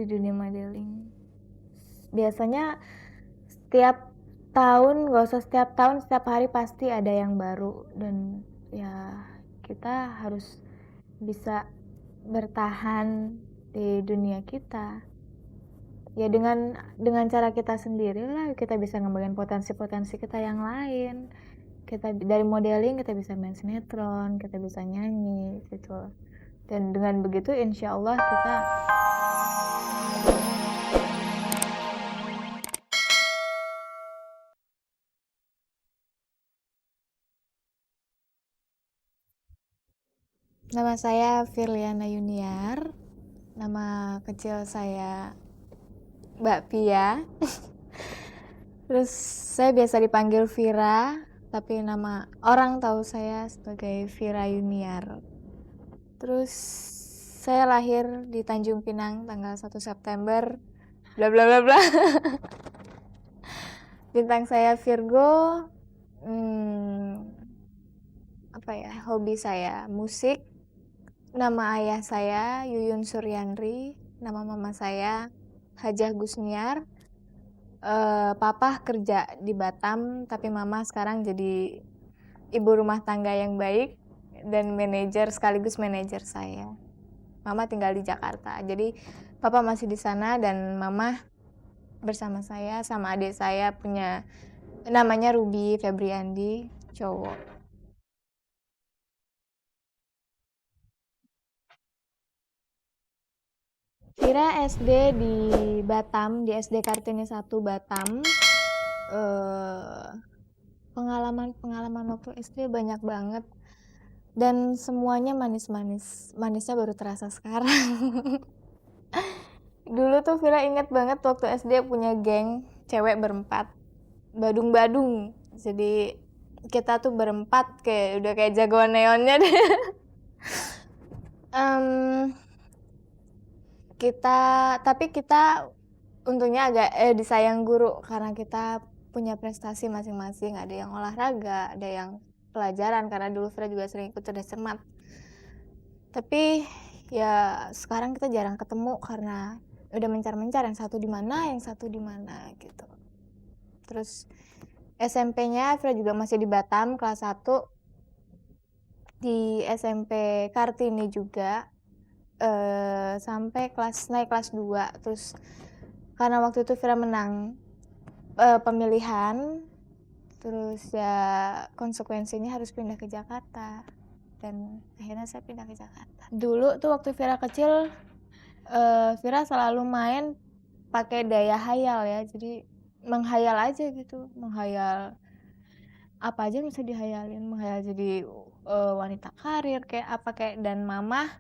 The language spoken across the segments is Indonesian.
di dunia modeling. Biasanya setiap tahun, nggak usah setiap tahun, setiap hari pasti ada yang baru, dan ya kita harus bisa bertahan di dunia kita. Ya dengan cara kita sendiri lah kita bisa ngembangin potensi-potensi kita yang lain. Kita dari modeling kita bisa main sinetron, kita bisa nyanyi gitu. Dan dengan begitu insya Allah kita Nama saya Firliana Yuniar. Nama kecil saya Mbak Pia. Terus saya biasa dipanggil Vira, tapi nama orang tahu saya sebagai Vira Yuniar. Terus saya lahir di Tanjung Pinang tanggal 1 September bla bla bla bla. Bintang saya Virgo. Hobi saya musik. Nama ayah saya Yuyun Suryandri, nama mama saya Hajah Gusniar. Papa kerja di Batam, tapi mama sekarang jadi ibu rumah tangga yang baik dan sekaligus manajer saya. Mama tinggal di Jakarta, jadi papa masih di sana dan mama bersama saya sama adik saya punya namanya Ruby Febriandi, cowok. Vira SD di Batam, di SD Kartini 1 Batam. Pengalaman waktu SD banyak banget dan semuanya manis-manis. Manisnya baru terasa sekarang. Dulu tuh Vira inget banget waktu SD punya geng cewek berempat, badung-badung. Jadi kita tuh berempat udah kayak jagoan neonnya deh. Tapi kita untungnya agak disayang guru karena kita punya prestasi masing-masing. Ada yang olahraga, ada yang pelajaran, karena dulu Vira juga sering ikut cerdas cermat. Tapi ya sekarang kita jarang ketemu karena udah mencar-mencar, yang satu di mana gitu. Terus SMP-nya Vira juga masih di Batam, kelas 1 di SMP Kartini juga. Sampai naik kelas 2. Terus karena waktu itu Vira menang pemilihan, terus ya konsekuensinya harus pindah ke Jakarta, dan akhirnya saya pindah ke Jakarta. Dulu tuh waktu Vira kecil, Vira selalu main pakai daya hayal ya, jadi menghayal aja gitu, menghayal apa aja bisa dihayalin, menghayal jadi wanita karir dan mama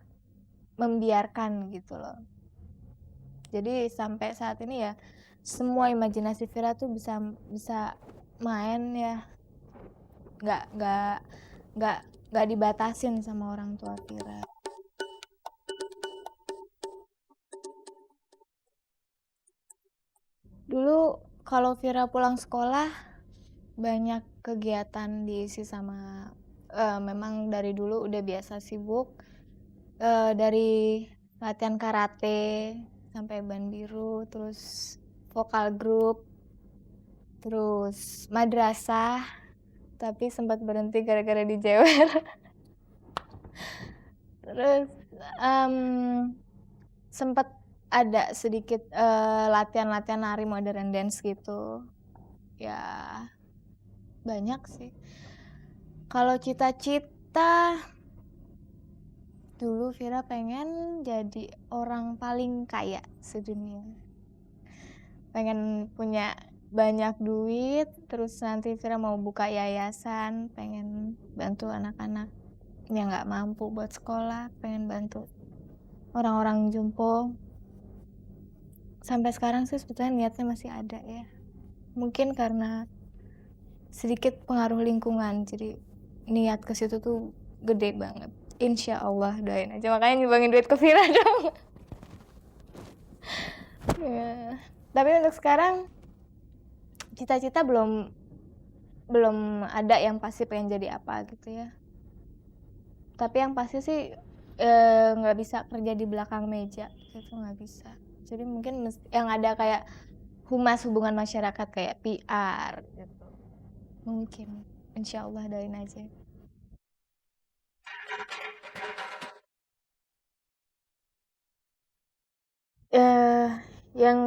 membiarkan gitu loh. Jadi sampai saat ini ya semua imajinasi Vira tuh bisa main ya, nggak dibatasin sama orang tua Vira. Dulu kalau Vira pulang sekolah banyak kegiatan diisi sama memang dari dulu udah biasa sibuk, dari latihan karate sampai ban biru, terus vokal grup, terus madrasah, tapi sempat berhenti gara-gara dijewer. Terus sempat ada sedikit latihan nari modern dance gitu. Ya banyak sih. Kalau cita-cita dulu Vira pengen jadi orang paling kaya sedunia. Pengen punya banyak duit, terus nanti Vira mau buka yayasan, pengen bantu anak-anak yang nggak mampu buat sekolah, pengen bantu orang-orang jompo. Sampai sekarang sih sebetulnya niatnya masih ada ya. Mungkin karena sedikit pengaruh lingkungan, jadi niat ke situ tuh gede banget. Insya Allah, doain aja, makanya nyumbangin duit ke Vira dong. Ya. Tapi untuk sekarang cita-cita belum ada yang pasti pengen jadi apa gitu ya. Tapi yang pasti sih nggak bisa kerja di belakang meja, itu nggak bisa. Jadi mungkin yang ada kayak humas hubungan masyarakat kayak PR gitu. Mungkin. Insya Allah doain aja. Yang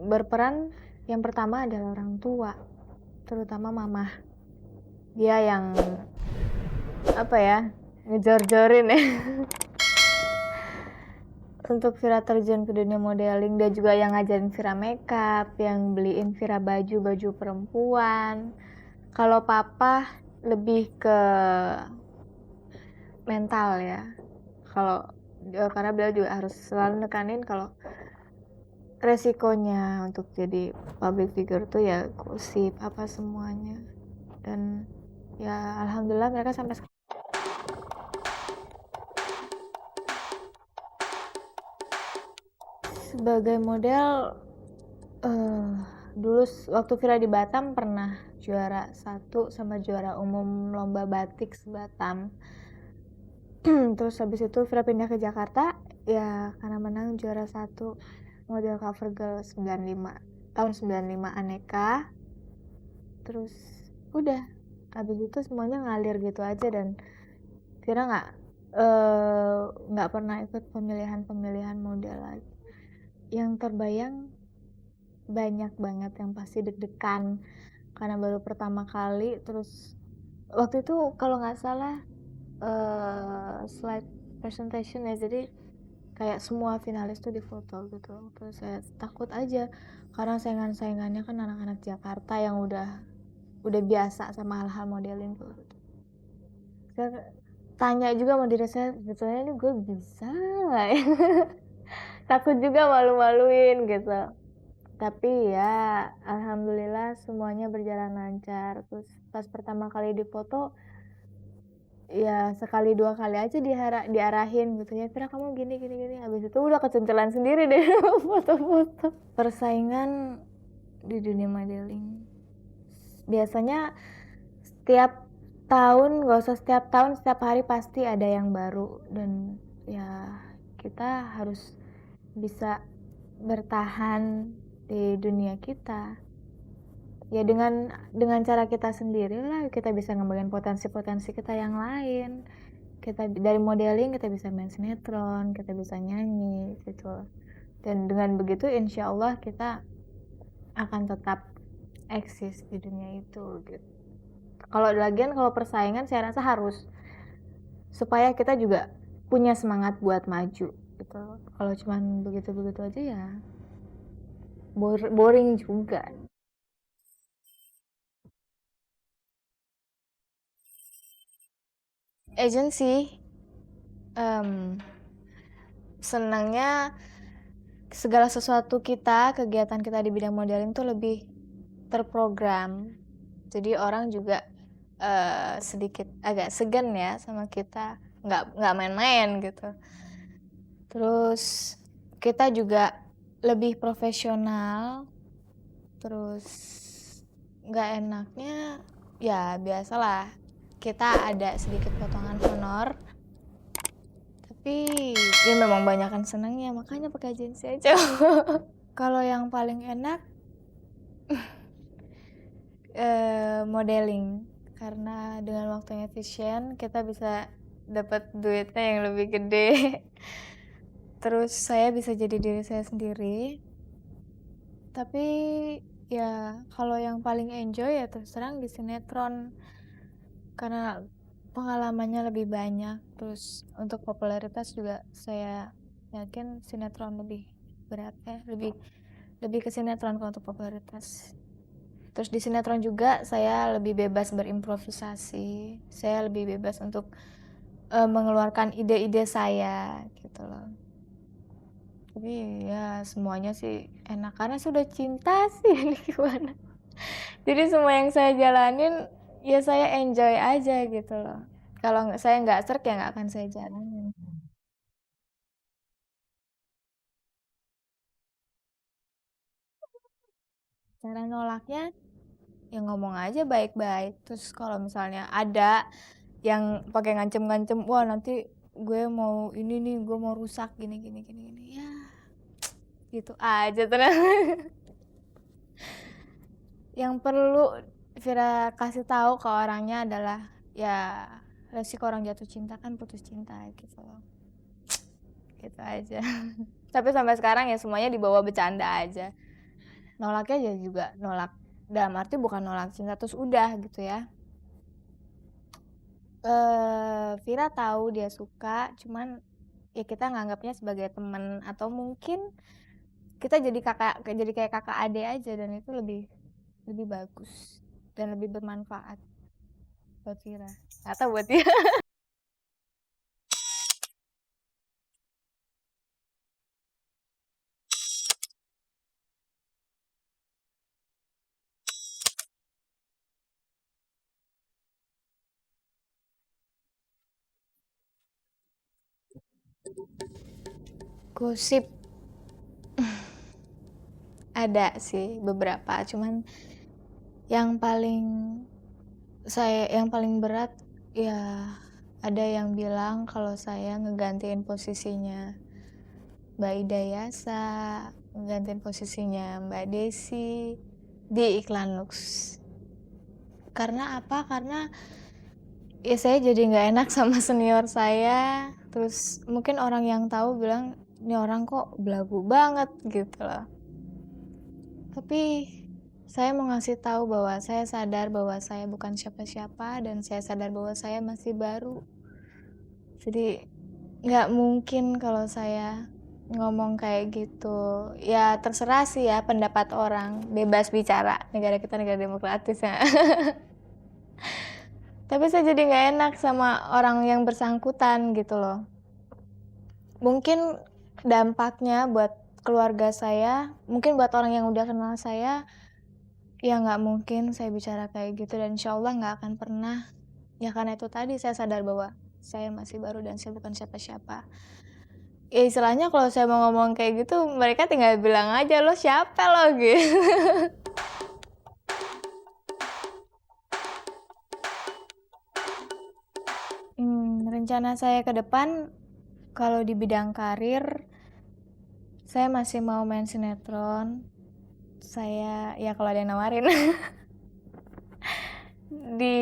berperan yang pertama adalah orang tua, terutama mama. Dia yang ngejor-jorin ya. Untuk Vira terjun ke dunia modeling, dia juga yang ngajarin Vira makeup, yang beliin Vira baju perempuan. Kalau papa lebih ke mental ya. Karena beliau juga harus selalu nekanin kalau resikonya untuk jadi public figure tuh ya gosip apa semuanya. Dan ya alhamdulillah mereka sampai sekarang. Sebagai model dulu waktu Vira di Batam pernah juara 1 sama juara umum lomba batik Batam. Terus habis itu Vira pindah ke Jakarta ya karena menang juara 1 model cover girl 95 tahun 95 aneka. Terus udah habis itu semuanya ngalir gitu aja dan Vira nggak pernah ikut pemilihan model lagi. Yang terbayang banyak banget yang pasti deg-degan karena baru pertama kali. Terus waktu itu kalau nggak salah slide presentation ya, jadi kayak semua finalis tuh difoto gitu. Terus saya takut aja karena saingannya kan anak-anak Jakarta yang udah biasa sama hal-hal modeling tuh. Saya tanya juga sama diri saya, sebetulnya ini gue bisa nggak ya? Takut juga malu-maluin gitu. Tapi ya alhamdulillah semuanya berjalan lancar. Terus pas pertama kali difoto ya sekali dua kali aja diarahin gitu ya, Vira kamu gini habis itu udah kecencelan sendiri deh foto-foto. Persaingan di dunia modeling biasanya setiap tahun, gak usah setiap tahun, setiap hari pasti ada yang baru dan ya kita harus bisa bertahan di dunia kita ya dengan cara kita sendiri lah. Kita bisa ngembangin potensi kita yang lain. Kita dari modeling kita bisa main sinetron, kita bisa nyanyi gitu. Dan dengan begitu insya Allah kita akan tetap eksis di dunia itu gitu. Kalau persaingan saya rasa harus, supaya kita juga punya semangat buat maju gitu. Kalau cuman begitu-begitu aja ya boring juga. Agency senangnya segala sesuatu kegiatan kita di bidang modeling tuh lebih terprogram. Jadi orang juga sedikit agak segan ya sama kita, nggak main-main gitu. Terus kita juga lebih profesional. Terus nggak enaknya ya biasalah, kita ada sedikit potongan honor. Tapi ya memang banyakan senangnya, makanya pakai agensi aja. Kalau yang paling enak modeling, karena dengan waktunya efisien kita bisa dapat duitnya yang lebih gede. Terus saya bisa jadi diri saya sendiri. Tapi ya kalau yang paling enjoy ya terus terang di sinetron, karena pengalamannya lebih banyak. Terus untuk popularitas juga saya yakin sinetron lebih berat ya, lebih ke sinetron kalau untuk popularitas. Terus di sinetron juga saya lebih bebas berimprovisasi, saya lebih bebas untuk mengeluarkan ide-ide saya gitu loh. Jadi ya semuanya sih enak karena sudah cinta sih gimana. Jadi semua yang saya jalanin ya saya enjoy aja gitu loh. Kalau saya nggak serk ya nggak akan saya jalanin. Cara nolaknya ya ngomong aja baik-baik. Terus kalau misalnya ada yang pakai ngancem-ngancem, wah nanti gue mau ini nih, gue mau rusak gini ya Gitu aja ternyata. Yang perlu Vira kasih tahu ke orangnya adalah ya resiko orang jatuh cinta kan putus cinta gitu loh. Gitu aja. Tapi sampai sekarang ya semuanya dibawa bercanda aja. Nolaknya juga nolak dalam arti bukan nolak cinta terus udah gitu ya. Vira tahu dia suka, cuman ya kita nganggapnya sebagai teman atau mungkin kita jadi kayak kakak adik aja dan itu lebih bagus dan lebih bermanfaat buat Vira atau buat dia. Gosip ada sih beberapa, cuman yang paling berat ya ada yang bilang kalau saya ngegantiin posisinya Mbak Ida Yasa, ngegantiin posisinya Mbak Desi di iklan Lux. Karena apa? Karena ya saya jadi nggak enak sama senior saya. Terus mungkin orang yang tahu bilang ini orang kok belagu banget gitu loh. Tapi saya mau ngasih tahu bahwa saya sadar bahwa saya bukan siapa-siapa dan saya sadar bahwa saya masih baru. Jadi nggak mungkin kalau saya ngomong kayak gitu. Ya terserah sih ya pendapat orang, bebas bicara. Negara kita negara demokratis ya. Tapi saya jadi nggak enak sama orang yang bersangkutan gitu loh. Mungkin dampaknya buat keluarga saya, mungkin buat orang yang udah kenal saya, ya nggak mungkin saya bicara kayak gitu dan insya Allah nggak akan pernah. Ya karena itu tadi saya sadar bahwa saya masih baru dan saya bukan siapa-siapa. Ya istilahnya kalau saya mau ngomong kayak gitu, mereka tinggal bilang aja lo siapa lo gitu. Rencana saya ke depan kalau di bidang karir saya masih mau main sinetron. Saya ya kalau ada yang nawarin di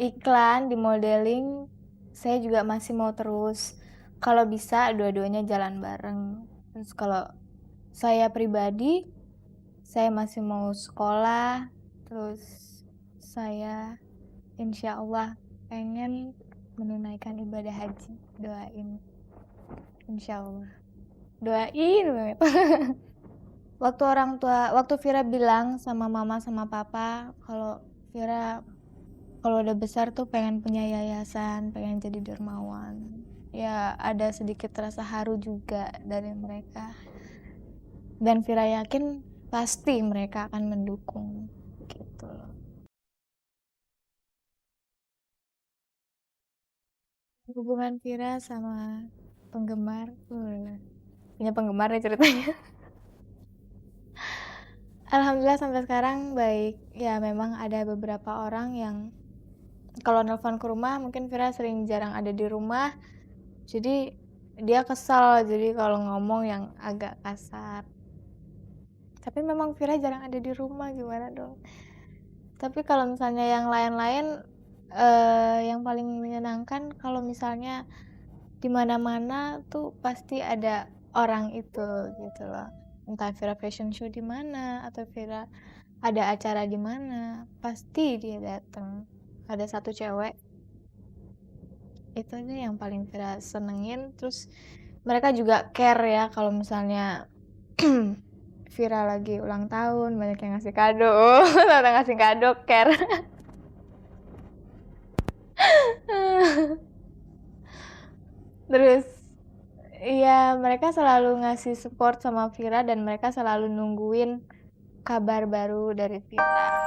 iklan, di modeling saya juga masih mau terus. Kalau bisa dua-duanya jalan bareng. Terus kalau saya pribadi saya masih mau sekolah, terus saya insya Allah pengen menunaikan ibadah haji. Doain insya Allah, doain banget. Waktu Vira bilang sama mama sama papa kalau Vira kalau udah besar tuh pengen punya yayasan, pengen jadi dermawan, ya ada sedikit rasa haru juga dari mereka dan Vira yakin pasti mereka akan mendukung gitu loh. Hubungan Vira sama penggemar punya penggemar ya ceritanya. Alhamdulillah sampai sekarang baik. Ya memang ada beberapa orang yang kalau nelpon ke rumah mungkin Vira jarang ada di rumah. Jadi dia kesal jadi kalau ngomong yang agak kasar. Tapi memang Vira jarang ada di rumah, gimana dong? Tapi kalau misalnya yang lain-lain yang paling menyenangkan kalau misalnya di mana-mana tuh pasti ada orang itu gitu loh. Entah Vira fashion show di mana atau Vira ada acara di mana, pasti dia datang. Ada satu cewek itu aja yang paling Vira senengin. Terus mereka juga care ya kalau misalnya Vira lagi ulang tahun banyak yang ngasih kado. Tante ngasih kado care. Terus iya mereka selalu ngasih support sama Vira dan mereka selalu nungguin kabar baru dari Vira.